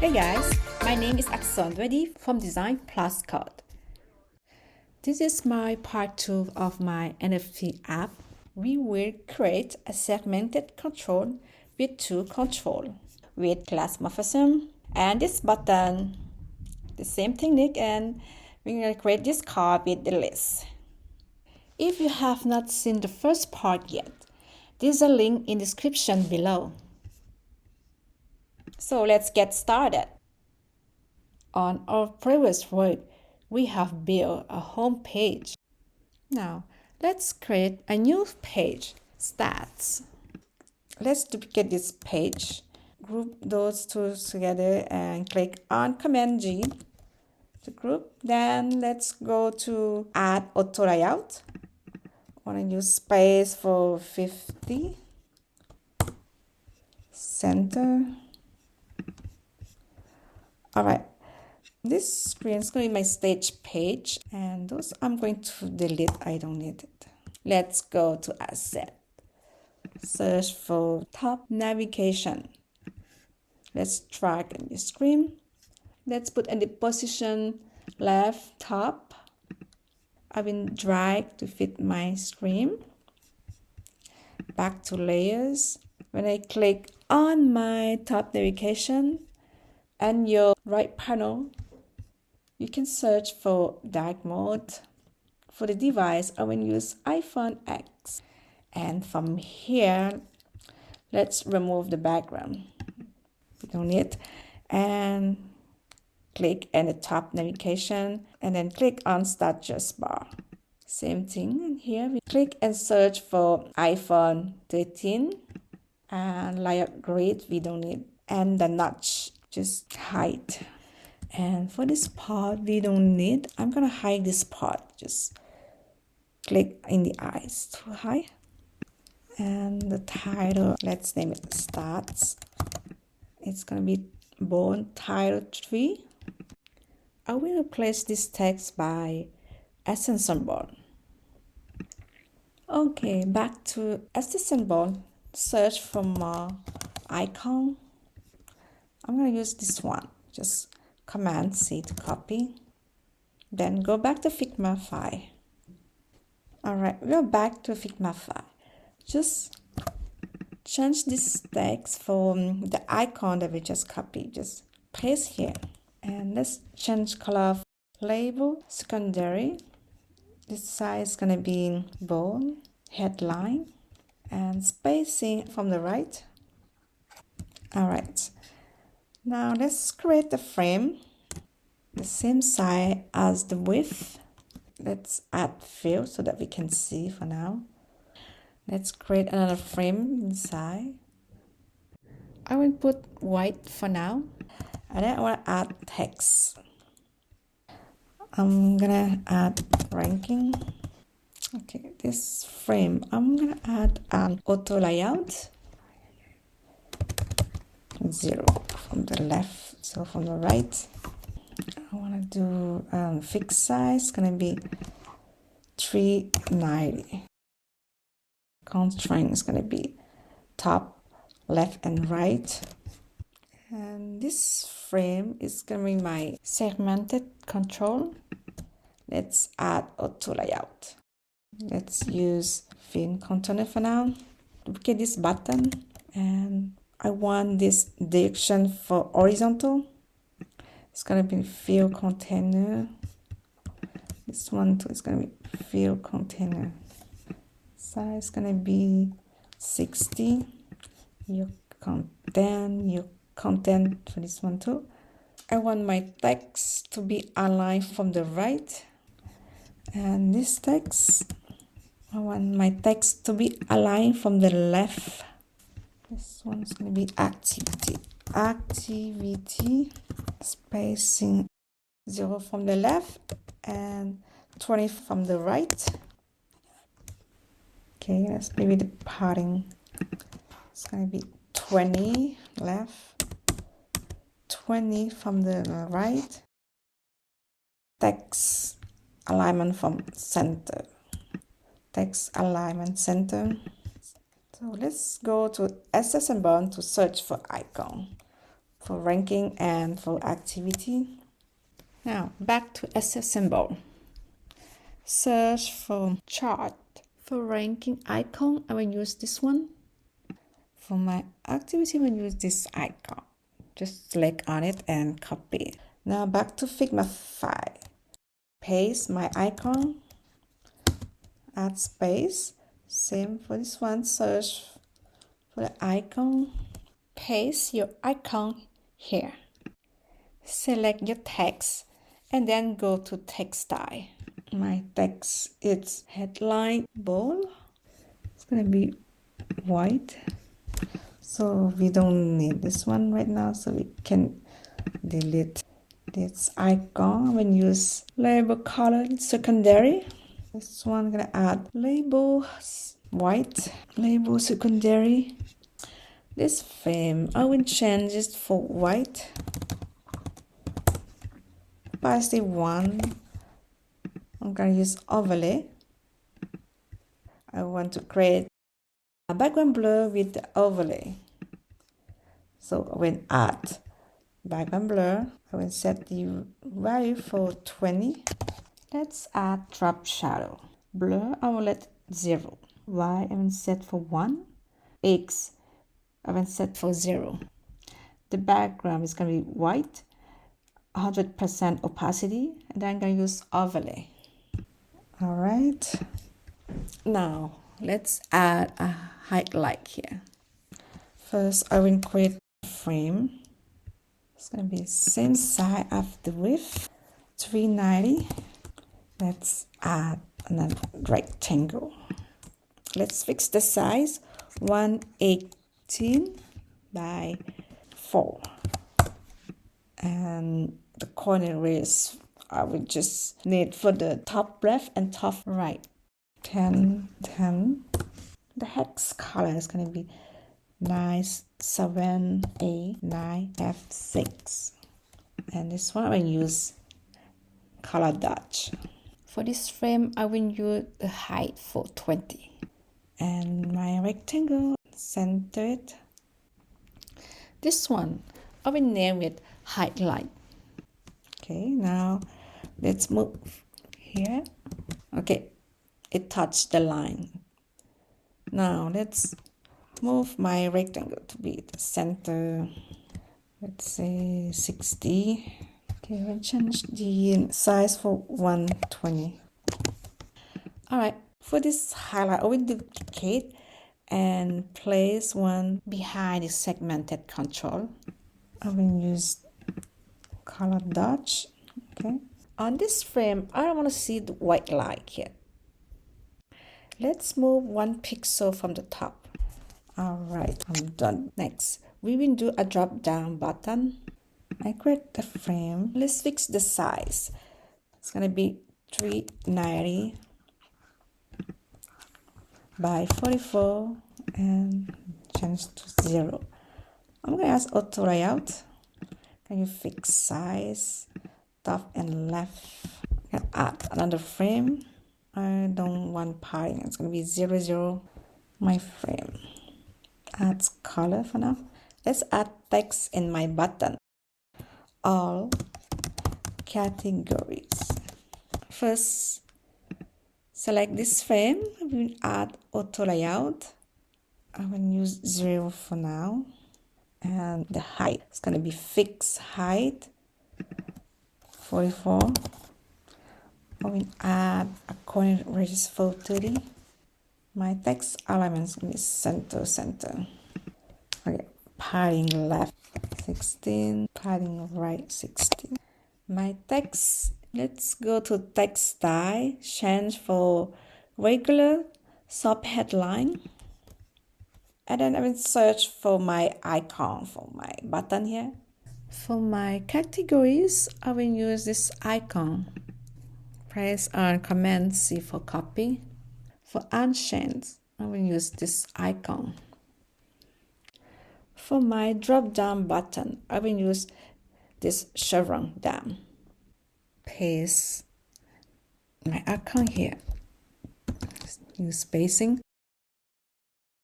Hey guys, my name is Aksondwedi from Design Plus Code. This is my part 2 of my NFT app. We will create a segmented control with 2 control with Glassmorphism and this button. The same technique, and we're going to create this card with the list. If you have not seen the first part yet, there's a link in the description below. So let's get started. On our previous work, we have built a home page. Now, let's create a new page, Stats. Let's duplicate this page, group those two together and click on Command G to group. Then let's go to Add Auto Layout. I want to use space for 50. Center. All right. This screen is going to be my stage page, and those I'm going to delete. I don't need it. Let's go to Asset. Search for top navigation. Let's drag on the screen. Let's put in the position left top. I will drag to fit my screen. Back to layers. When I click on my top navigation and your right panel, you can search for dark mode. For the device, I will use iPhone X. And from here, let's remove the background. We don't need it. And click in the top navigation and then click on status bar. Same thing. And here we click and search for iPhone 13 and layout grid. We don't need. And the notch, just hide. And for this part, we don't need. I'm going to hide this part. Just click in the eyes to hide. And the title, let's name it Stats. It's going to be Bone Title 3. I will replace this text by Ascension Bone. Okay, back to Ascension Bone. Search for more icon. I'm going to use this one. Just Command C to copy. Then go back to Figma file. Alright, go back to Figma file. Just change this text from the icon that we just copied. Just paste here. And let's change color. Label, secondary. This size is going to be bold, headline, and spacing from the right. Alright. Now let's create the frame, the same size as the width. Let's add fill so that we can see for now. Let's create another frame inside. I will put white for now. And then I want to add text. I'm gonna add ranking. Okay, this frame, I'm gonna add an auto layout. 0 from the left, so from the right. I want to do fixed size, gonna be 390. Constraint is gonna be top, left, and right. And this frame is gonna be my segmented control. Let's add auto layout. Let's use fin container for now. Duplicate this button, and I want this direction for horizontal. It's gonna be fill container. This one too is gonna be fill container. Size gonna be 60. Your content for this one too. I want my text to be aligned from the right. And this text, I want my text to be aligned from the left. This one's going to be activity. Activity, spacing 0 from the left and 20 from the right. Okay, that's maybe the padding. It's going to be 20 left, 20 from the right. Text alignment from center. Text alignment center. So let's go to Ascension Bone to search for icon. for ranking and for activity. Now back to SF symbol. Search for chart. For ranking icon, I will use this one. For my activity, I will use this icon. Just click on it and copy it. Now back to Figma file. Paste my icon. Add space. Same for this one. Search for the icon. Paste your icon here. Select your text and then go to text style. My text is headline bold. It's gonna be white. So we don't need this one right now, so we can delete this icon and use label color secondary. This one I'm gonna add label white, label secondary. This frame I will change it for white. Opacity 1. I'm gonna use overlay. I want to create a background blur with the overlay. So when add background blur, I will set the value for 20. Let's add drop shadow. Blur, I will let 0. Y, I will set for 1. X, I will set for 0. The background is going to be white, 100% opacity, and then I'm going to use overlay. All right. Now, let's add a highlight here. First, I will create a frame. It's going to be same size as the width, 390. Let's add another rectangle. Let's fix the size, 118 by 4. And the corner radius I will just need for the top left and top right. 10. The hex color is going to be 97A9F6. And this one I will use color dodge. For this frame, I will use the height for 20. And my rectangle, center it. This one, I will name it highlight. Okay, now let's move here. Okay, it touched the line. Now let's move my rectangle to be the center. Let's say 60. Okay, we'll change the size for 120. All right, for this highlight, I will duplicate and place one behind the segmented control. I will use color dodge. Okay. On this frame, I don't want to see the white light here. Let's move 1 pixel from the top. All right, I'm done. Next, we will do a drop down button. I create the frame. Let's fix the size. It's gonna be 390 by 44 and change to 0. I'm gonna ask auto layout. Can you fix size, top and left? I'm gonna add another frame. I don't want padding. It's gonna be 0, 0. My frame. Add color for now. Let's add text in my button. All categories. First, select this frame. We will add auto layout. I will use 0 for now. And the height is going to be fixed height, 44. I will add a corner radius for 30. My text elements will be center. Okay, padding left 16, padding right 16. My text, let's go to text style, change for regular sub headline. And then I will search for my icon for my button here. For my categories, I will use this icon. Press on Command C for copy. For unchanged, I will use this icon. For my drop down button, I will use this chevron down. Paste my icon here. Use spacing.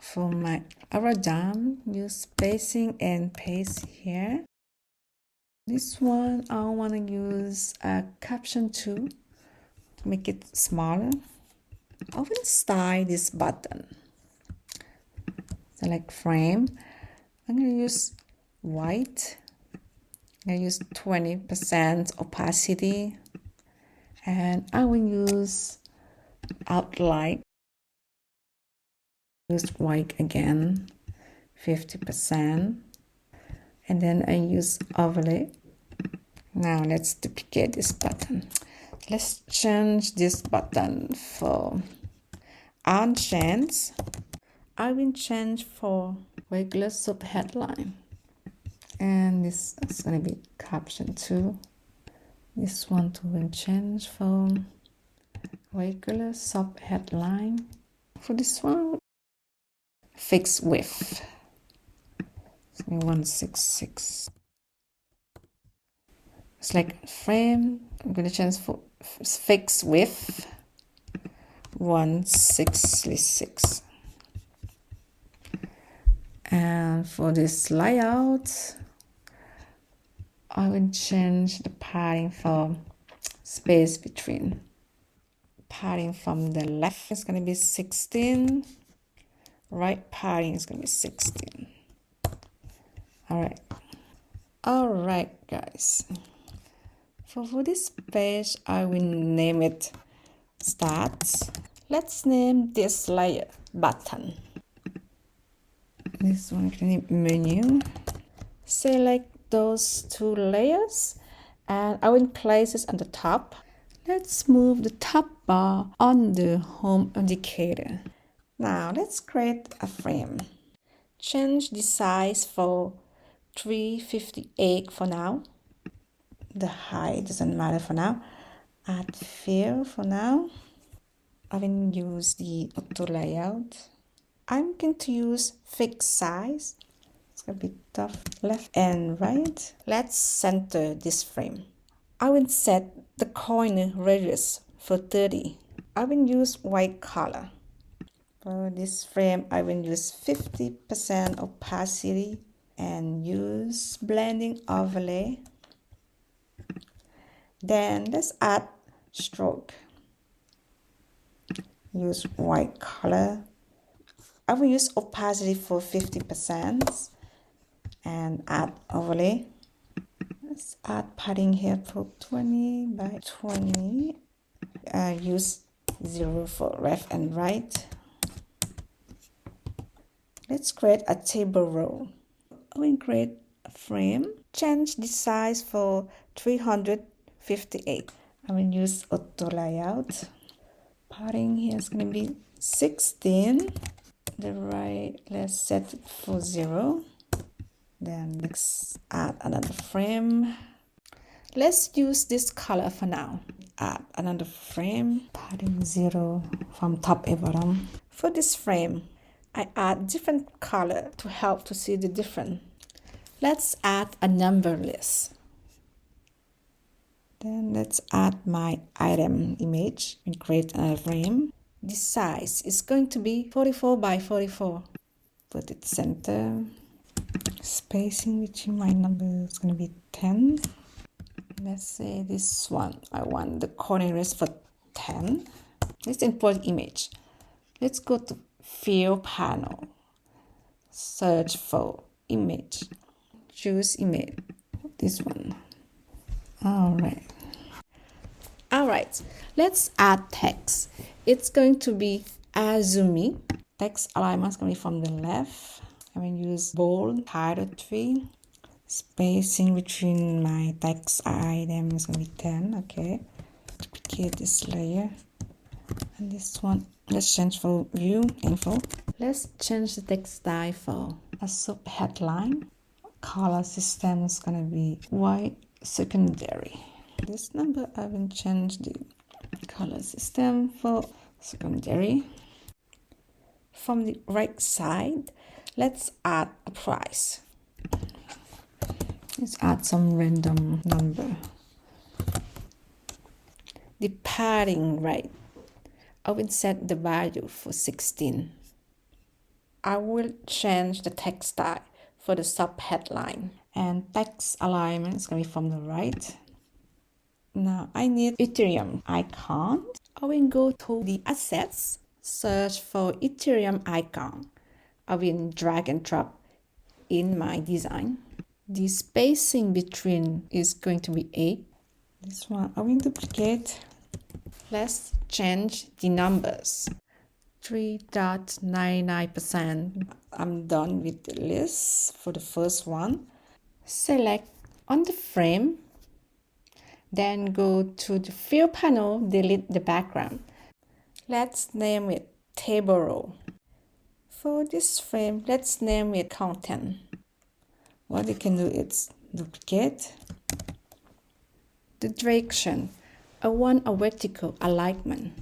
For my arrow down, use spacing and paste here. This one, I want to use a caption too to make it smaller. I will style this button. Select frame. I'm going to use white. I'm going to use 20% opacity. And I will use outline. Use white again, 50%. And then I use overlay. Now let's duplicate this button. Let's change this button for on chance. I will change for regular subheadline. And this is going to be caption too. This one too will change for regular subheadline. For this one, fixed width. It's 166. It's like frame. I'm going to change for fixed width 166. And for this layout, I will change the padding for space between. Padding from the left is going to be 16. Right padding is going to be 16. All right, guys. For this page, I will name it stats. Let's name this layer button. This one can name menu. Select those two layers and I will place it on the top. Let's move the top bar on the home indicator. Now let's create a frame. Change the size for 358 for now. The height doesn't matter for now. Add fill for now. I will use the auto layout. I'm going to use fixed size. It's going to be top, left and right. Let's center this frame. I will set the corner radius for 30. I will use white color. For this frame, I will use 50% opacity and use blending overlay. Then let's add stroke. Use white color. I will use opacity for 50% and add overlay. Let's add padding here for 20 by 20. Use 0 for left and right. Let's create a table row. I will create a frame. Change the size for 358. I will use auto layout. Padding here is going to be 16. The right, let's set it for 0. Then let's add another frame. Let's use this color for now. Add another frame. Padding 0 from top and bottom. For this frame, I add different color to help to see the difference. Let's add a number list. Then let's add my item image and create a frame. The size is going to be 44 by 44. Put it center. Spacing between my numbers is going to be 10. Let's say this one. I want the corner radius for 10. Let's import image. Let's go to Fill panel. Search for image. Choose image. This one. Alright, let's add text. It's going to be Azumi. Text alignment is going to be from the left. I will use bold, title 3. Spacing between my text item is going to be 10. Okay. Duplicate this layer. And this one, let's change for view info. Let's change the text style for a subheadline. Color system is going to be white secondary. This number, I will change the color system for secondary. From the right side, let's add a price. Let's add some random number. The padding right, I will set the value for 16. I will change the text style for the subheadline and text alignment is going to be from the right. Now I need Ethereum icon. I will go to the assets, search for Ethereum icon. I will drag and drop in my design. The spacing between is going to be 8. This one I will duplicate. Let's change the numbers. 3.99%. I'm done with the list for the first one. Select on the frame, then go to the fill panel, delete the background. Let's name it table row. For this frame, let's name it content. What you can do is duplicate. The direction, I want a vertical alignment.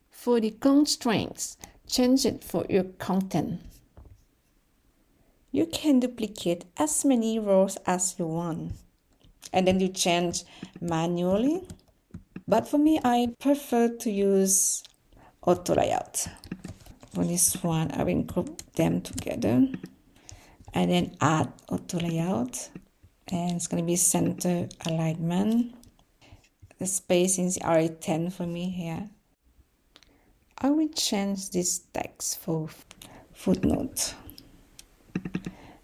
For the constraints, change it for your content. You can duplicate as many rows as you want, and then you change manually. But for me, I prefer to use auto layout. For this one, I will group them together and then add auto layout, and it's going to be center alignment. The spacing is already 10 for me here. I will change this text for footnote,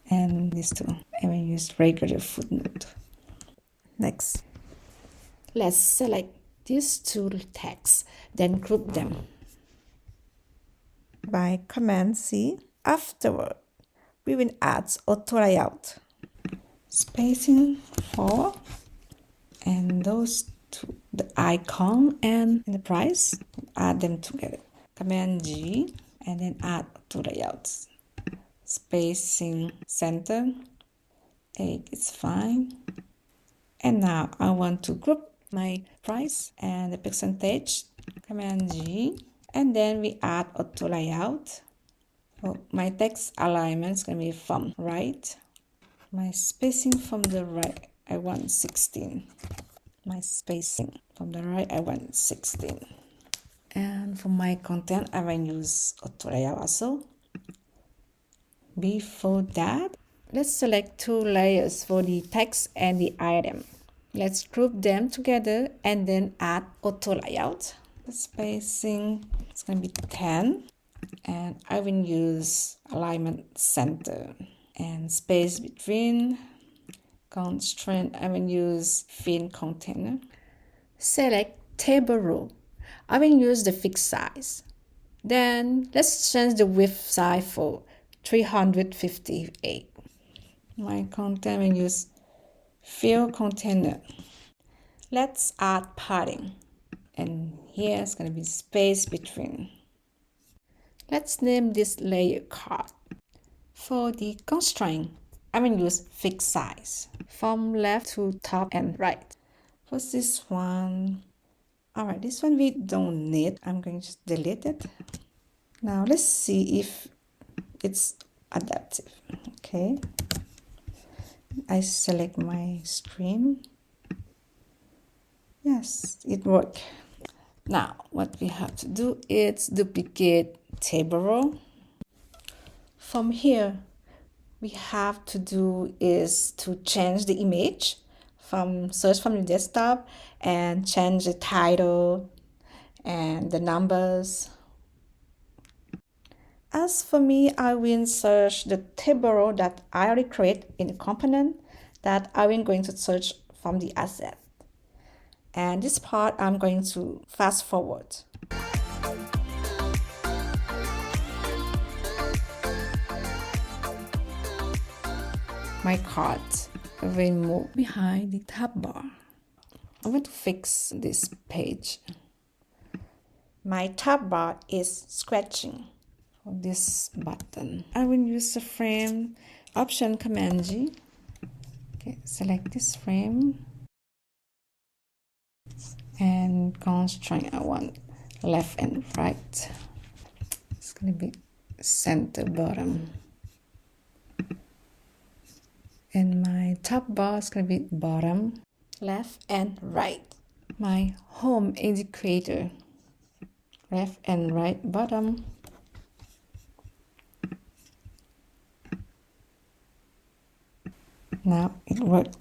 and these two I will use regular footnote. Next, let's select these two texts, then group them by Command C. Afterward, we will add auto layout, spacing 4, and those two, the icon and the price, add them together. Command G, and then add auto layouts. Spacing center 8 is fine. And now I want to group my price and the percentage. Command G, and then we add auto layout. Oh, my text alignment is going to be from right. My spacing from the right, I want 16. My spacing from the right, I want 16. And for my content, I will use auto layout also. Before that, let's select two layers for the text and the item. Let's group them together and then add auto layout. The spacing is going to be 10, and I will use alignment center, and space between constraint, I will use thin container. Select table row. I will use the fixed size. Then let's change the width size for 358. My content will use fill container. Let's add padding, and here it's going to be space between. Let's name this layer card. For the constraint, I will use fixed size from left to top and right. For this one, alright, this one we don't need. I'm going to just delete it. Now let's see if it's adaptive. Okay, I select my screen. Yes, it worked. Now what we have to do is duplicate table row. From here, we have to do is to change the image from search from the desktop and change the title and the numbers. As for me, I will search the table row that I already created in the component that I will going to search from the asset. And this part I'm going to fast forward. My card will move behind the tab bar. I want to fix this page. My tab bar is scratching for this button. I will use the frame option Command G. Okay, select this frame and constraint. I want left and right. It's going to be center bottom. And my top bar is going to be bottom, left and right. My home indicator, left and right bottom. Now it worked.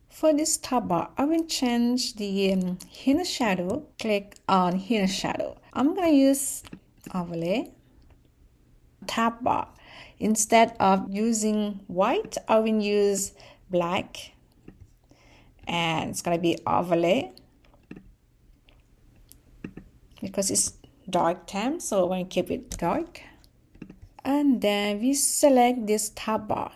For this top bar, I will change the inner shadow. Click on inner shadow. I'm going to use overlay. Tab bar. Instead of using white, I will use black. And it's going to be overlay. Because it's dark theme, so we're going to keep it dark. And then we select this tab bar.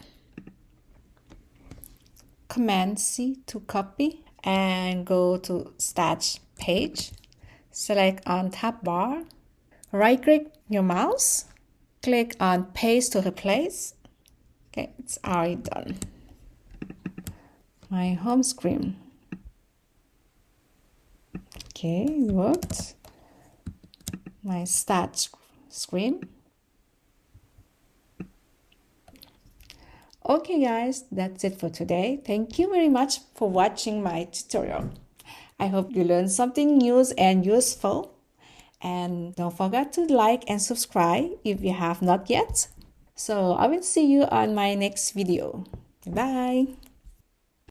Command C to copy and go to Stats page. Select on tab bar. Right click your mouse. Click on Paste to replace. Okay, it's already done. My home screen. Okay, it worked. My stats screen. Okay guys, that's it for today. Thank you very much for watching my tutorial. I hope you learned something new and useful. And don't forget to like and subscribe if you have not yet. So I will see you on my next video. Bye.